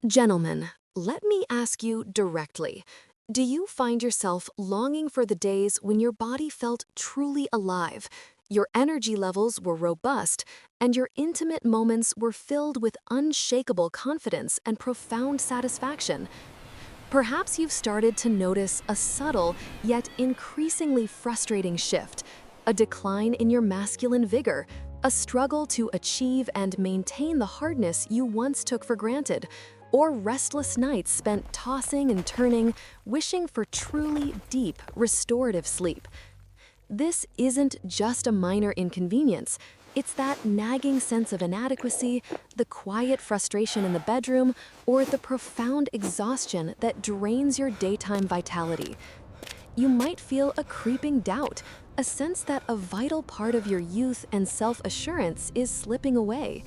Gentlemen, let me ask you directly. Do you find yourself longing for the days when your body felt truly alive, your energy levels were robust, and your intimate moments were filled with unshakable confidence and profound satisfaction? Perhaps you've started to notice a subtle yet increasingly frustrating shift, a decline in your masculine vigor, a struggle to achieve and maintain the hardness you once took for granted, or restless nights spent tossing and turning, wishing for truly deep, restorative sleep. This isn't just a minor inconvenience. It's that nagging sense of inadequacy, the quiet frustration in the bedroom, or the profound exhaustion that drains your daytime vitality. You might feel a creeping doubt, a sense that a vital part of your youth and self-assurance is slipping away.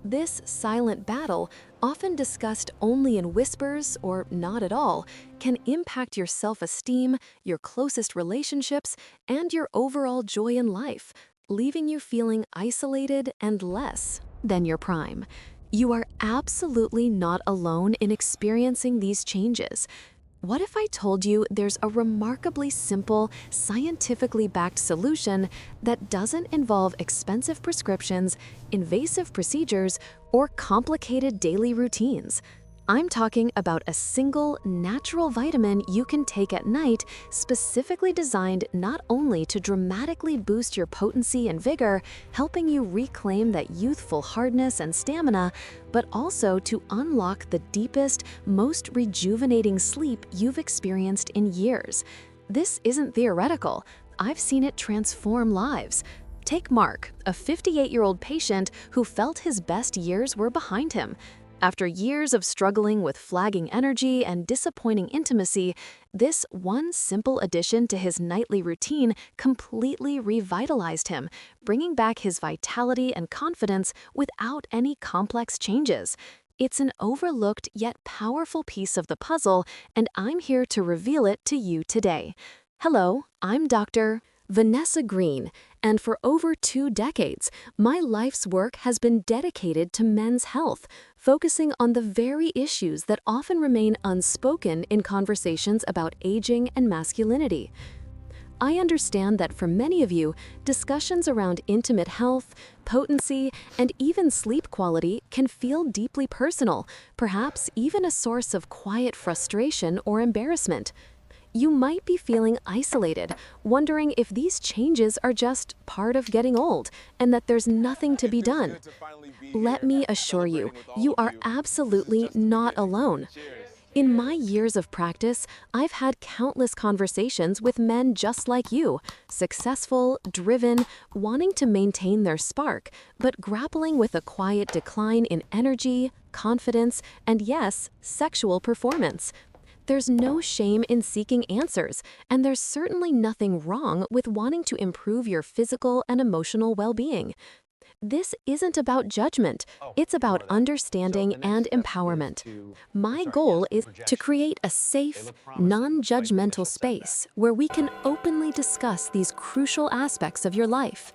This silent battle, often discussed only in whispers or not at all, can impact your self-esteem, your closest relationships, and your overall joy in life, leaving you feeling isolated and less than your prime. You are absolutely not alone in experiencing these changes. What if I told you there's a remarkably simple, scientifically backed solution that doesn't involve expensive prescriptions, invasive procedures, or complicated daily routines? I'm talking about a single, natural vitamin you can take at night, specifically designed not only to dramatically boost your potency and vigor, helping you reclaim that youthful hardness and stamina, but also to unlock the deepest, most rejuvenating sleep you've experienced in years. This isn't theoretical. I've seen it transform lives. Take Mark, a 58-year-old patient who felt his best years were behind him. After years of struggling with flagging energy and disappointing intimacy, this one simple addition to his nightly routine completely revitalized him, bringing back his vitality and confidence without any complex changes. It's an overlooked yet powerful piece of the puzzle, and I'm here to reveal it to you today. Hello, I'm Dr. Vanessa Green, and for over 2 decades, my life's work has been dedicated to men's health, focusing on the very issues that often remain unspoken in conversations about aging and masculinity. I understand that for many of you, discussions around intimate health, potency, and even sleep quality can feel deeply personal, perhaps even a source of quiet frustration or embarrassment. You might be feeling isolated, wondering if these changes are just part of getting old and that there's nothing to be done. Let me assure you, you are absolutely not alone. In my years of practice, I've had countless conversations with men just like you, successful, driven, wanting to maintain their spark, but grappling with a quiet decline in energy, confidence, and yes, sexual performance. There's no shame in seeking answers, and there's certainly nothing wrong with wanting to improve your physical and emotional well-being. This isn't about judgment, it's about understanding and empowerment. My goal is to create a safe, non-judgmental space where we can openly discuss these crucial aspects of your life.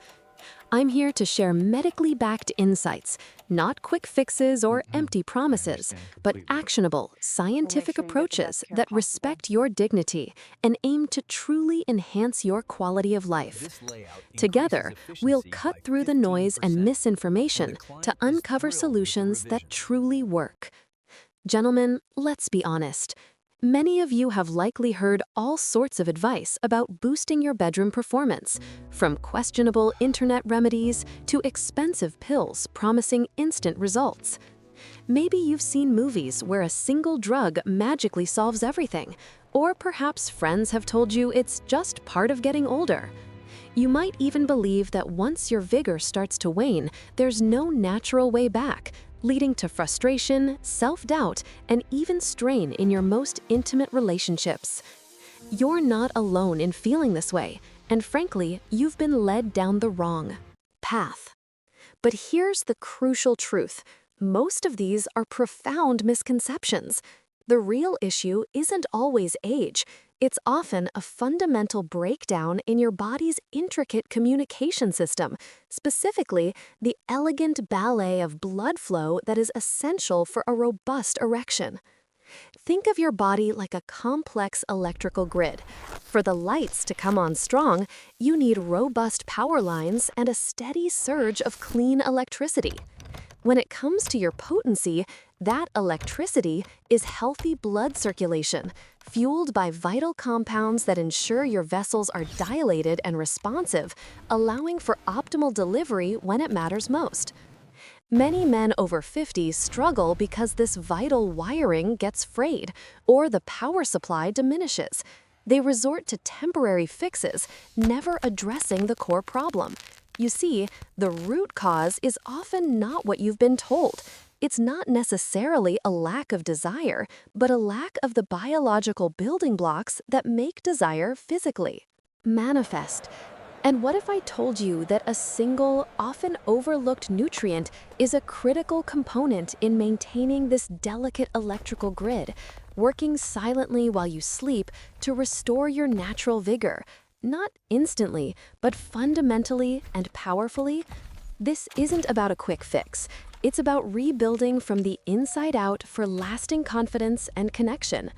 I'm here to share medically backed insights, not quick fixes or empty promises, but actionable, scientific approaches that respect your dignity and aim to truly enhance your quality of life. Together, we'll cut through the noise and misinformation to uncover solutions that truly work. Gentlemen, let's be honest. Many of you have likely heard all sorts of advice about boosting your bedroom performance, from questionable internet remedies to expensive pills promising instant results. Maybe you've seen movies where a single drug magically solves everything, or perhaps friends have told you it's just part of getting older. You might even believe that once your vigor starts to wane, there's no natural way back, leading to frustration, self-doubt, and even strain in your most intimate relationships. You're not alone in feeling this way, and frankly, you've been led down the wrong path. But here's the crucial truth. Most of these are profound misconceptions. The real issue isn't always age. It's often a fundamental breakdown in your body's intricate communication system, specifically the elegant ballet of blood flow that is essential for a robust erection. Think of your body like a complex electrical grid. For the lights to come on strong, you need robust power lines and a steady surge of clean electricity. When it comes to your potency, that electricity is healthy blood circulation, fueled by vital compounds that ensure your vessels are dilated and responsive, allowing for optimal delivery when it matters most. Many men over 50 struggle because this vital wiring gets frayed or the power supply diminishes. They resort to temporary fixes, never addressing the core problem. You see, the root cause is often not what you've been told. It's not necessarily a lack of desire, but a lack of the biological building blocks that make desire physically manifest. And what if I told you that a single, often overlooked nutrient is a critical component in maintaining this delicate electrical grid, working silently while you sleep to restore your natural vigor, not instantly, but fundamentally and powerfully? This isn't about a quick fix. It's about rebuilding from the inside out for lasting confidence and connection.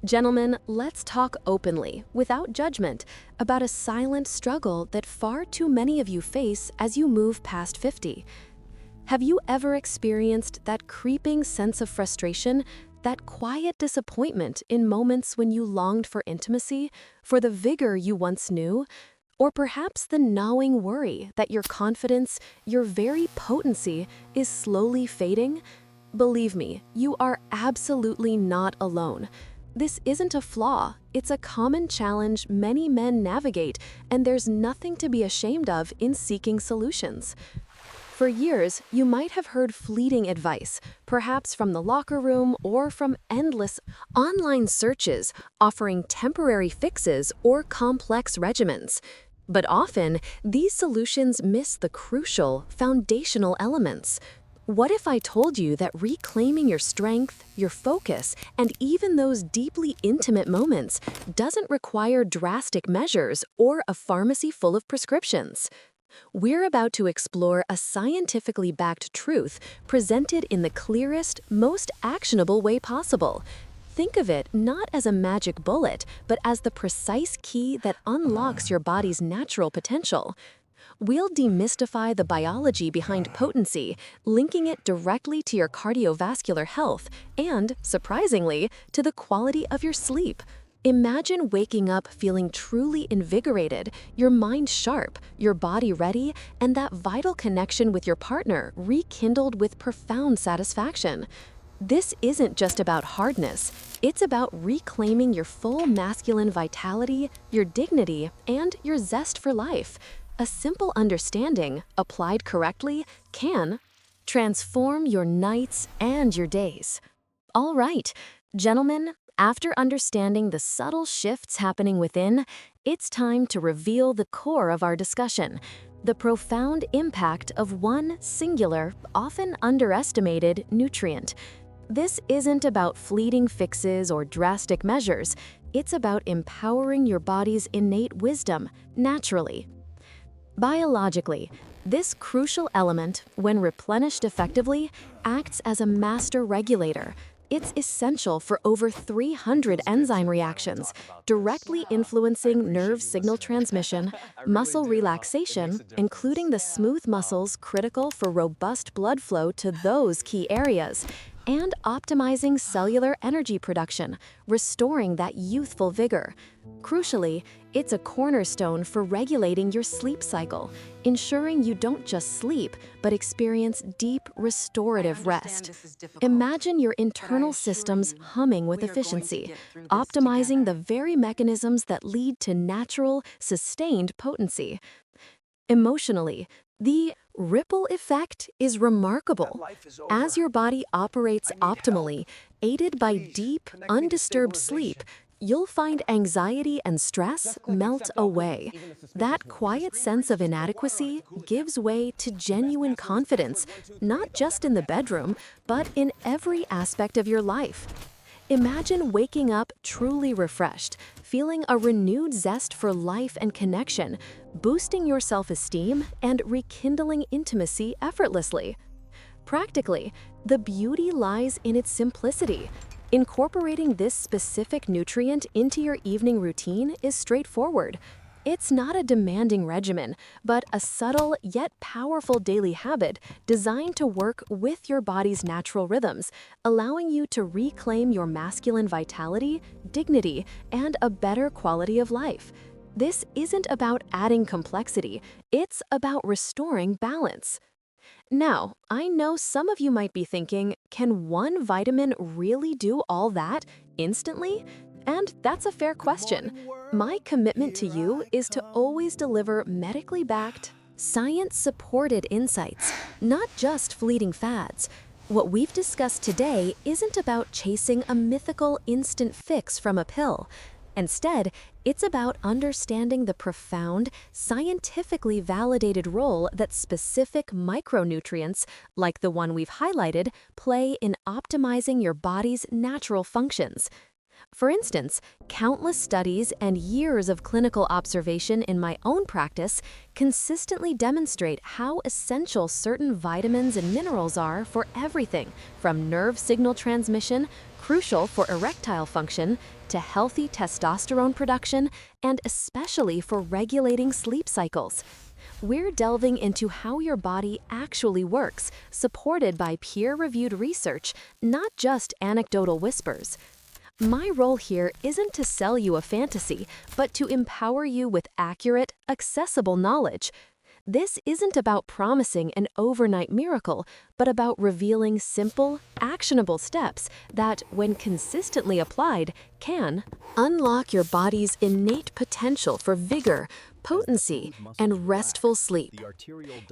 Gentlemen, let's talk openly, without judgment, about a silent struggle that far too many of you face as you move past 50. Have you ever experienced that creeping sense of frustration, that quiet disappointment in moments when you longed for intimacy, for the vigor you once knew? Or perhaps the gnawing worry that your confidence, your very potency, is slowly fading? Believe me, you are absolutely not alone. This isn't a flaw, it's a common challenge many men navigate, and there's nothing to be ashamed of in seeking solutions. For years, you might have heard fleeting advice, perhaps from the locker room or from endless online searches offering temporary fixes or complex regimens. But often, these solutions miss the crucial, foundational elements. What if I told you that reclaiming your strength, your focus, and even those deeply intimate moments doesn't require drastic measures or a pharmacy full of prescriptions? We're about to explore a scientifically backed truth presented in the clearest, most actionable way possible. Think of it not as a magic bullet, but as the precise key that unlocks your body's natural potential. We'll demystify the biology behind potency, linking it directly to your cardiovascular health and, surprisingly, to the quality of your sleep. Imagine waking up feeling truly invigorated, your mind sharp, your body ready, and that vital connection with your partner rekindled with profound satisfaction. This isn't just about hardness, it's about reclaiming your full masculine vitality, your dignity, and your zest for life. A simple understanding, applied correctly, can transform your nights and your days. All right, gentlemen, after understanding the subtle shifts happening within, it's time to reveal the core of our discussion, the profound impact of one singular, often underestimated nutrient. This isn't about fleeting fixes or drastic measures. It's about empowering your body's innate wisdom naturally. Biologically, this crucial element, when replenished effectively, acts as a master regulator. It's essential for over 300 enzyme reactions, directly influencing nerve signal transmission, muscle relaxation, including the smooth muscles critical for robust blood flow to those key areas, and optimizing cellular energy production, restoring that youthful vigor. Crucially, it's a cornerstone for regulating your sleep cycle, ensuring you don't just sleep, but experience deep, restorative rest. Imagine your internal systems humming with efficiency, optimizing the very mechanisms that lead to natural, sustained potency. Emotionally, the ripple effect is remarkable. As your body operates optimally, aided by deep, undisturbed sleep, you'll find anxiety and stress melt away. That quiet sense of inadequacy gives way to genuine confidence, not just in the bedroom, but in every aspect of your life. Imagine waking up truly refreshed, feeling a renewed zest for life and connection, boosting your self-esteem and rekindling intimacy effortlessly. Practically, the beauty lies in its simplicity. Incorporating this specific nutrient into your evening routine is straightforward. It's not a demanding regimen, but a subtle yet powerful daily habit designed to work with your body's natural rhythms, allowing you to reclaim your masculine vitality, dignity, and a better quality of life. This isn't about adding complexity, it's about restoring balance. Now, I know some of you might be thinking, can one vitamin really do all that instantly? And that's a fair question. My commitment to you is to always deliver medically backed, science-supported insights, not just fleeting fads. What we've discussed today isn't about chasing a mythical instant fix from a pill. Instead, it's about understanding the profound, scientifically validated role that specific micronutrients, like the one we've highlighted, play in optimizing your body's natural functions. For instance, countless studies and years of clinical observation in my own practice consistently demonstrate how essential certain vitamins and minerals are for everything from nerve signal transmission, crucial for erectile function, to healthy testosterone production, and especially for regulating sleep cycles. We're delving into how your body actually works, supported by peer-reviewed research, not just anecdotal whispers. My role here isn't to sell you a fantasy, but to empower you with accurate, accessible knowledge. This isn't about promising an overnight miracle, but about revealing simple, actionable steps that, when consistently applied, can unlock your body's innate potential for vigor, potency, and restful sleep.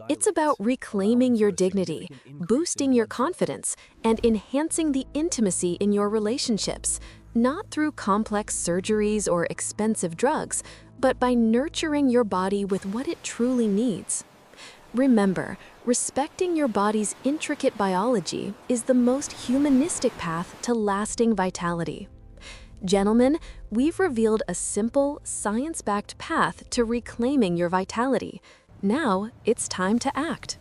It's about reclaiming your dignity, boosting your confidence, and enhancing the intimacy in your relationships, not through complex surgeries or expensive drugs, but by nurturing your body with what it truly needs. Remember, respecting your body's intricate biology is the most humanistic path to lasting vitality. Gentlemen, we've revealed a simple, science-backed path to reclaiming your vitality. Now, it's time to act.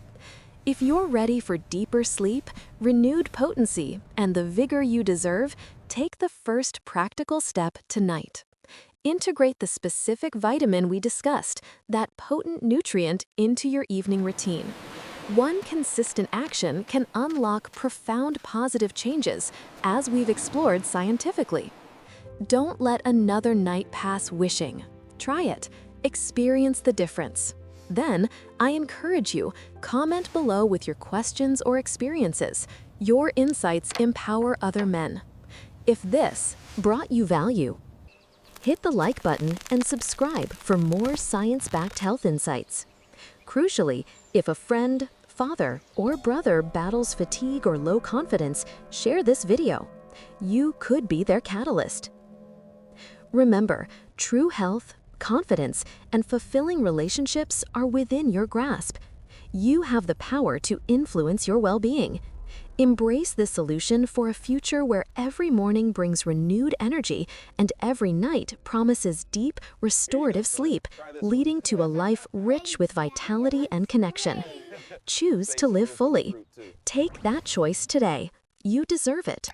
If you're ready for deeper sleep, renewed potency, and the vigor you deserve, take the first practical step tonight. Integrate the specific vitamin we discussed, that potent nutrient, into your evening routine. One consistent action can unlock profound positive changes, as we've explored scientifically. Don't let another night pass wishing. Try it. Experience the difference. Then, I encourage you, comment below with your questions or experiences. Your insights empower other men. If this brought you value, hit the like button and subscribe for more science-backed health insights. Crucially, if a friend, father, or brother battles fatigue or low confidence, share this video. You could be their catalyst. Remember, true health, confidence, and fulfilling relationships are within your grasp. You have the power to influence your well-being. Embrace this solution for a future where every morning brings renewed energy and every night promises deep, restorative sleep, leading to a life rich with vitality and connection. Choose to live fully. Take that choice today. You deserve it.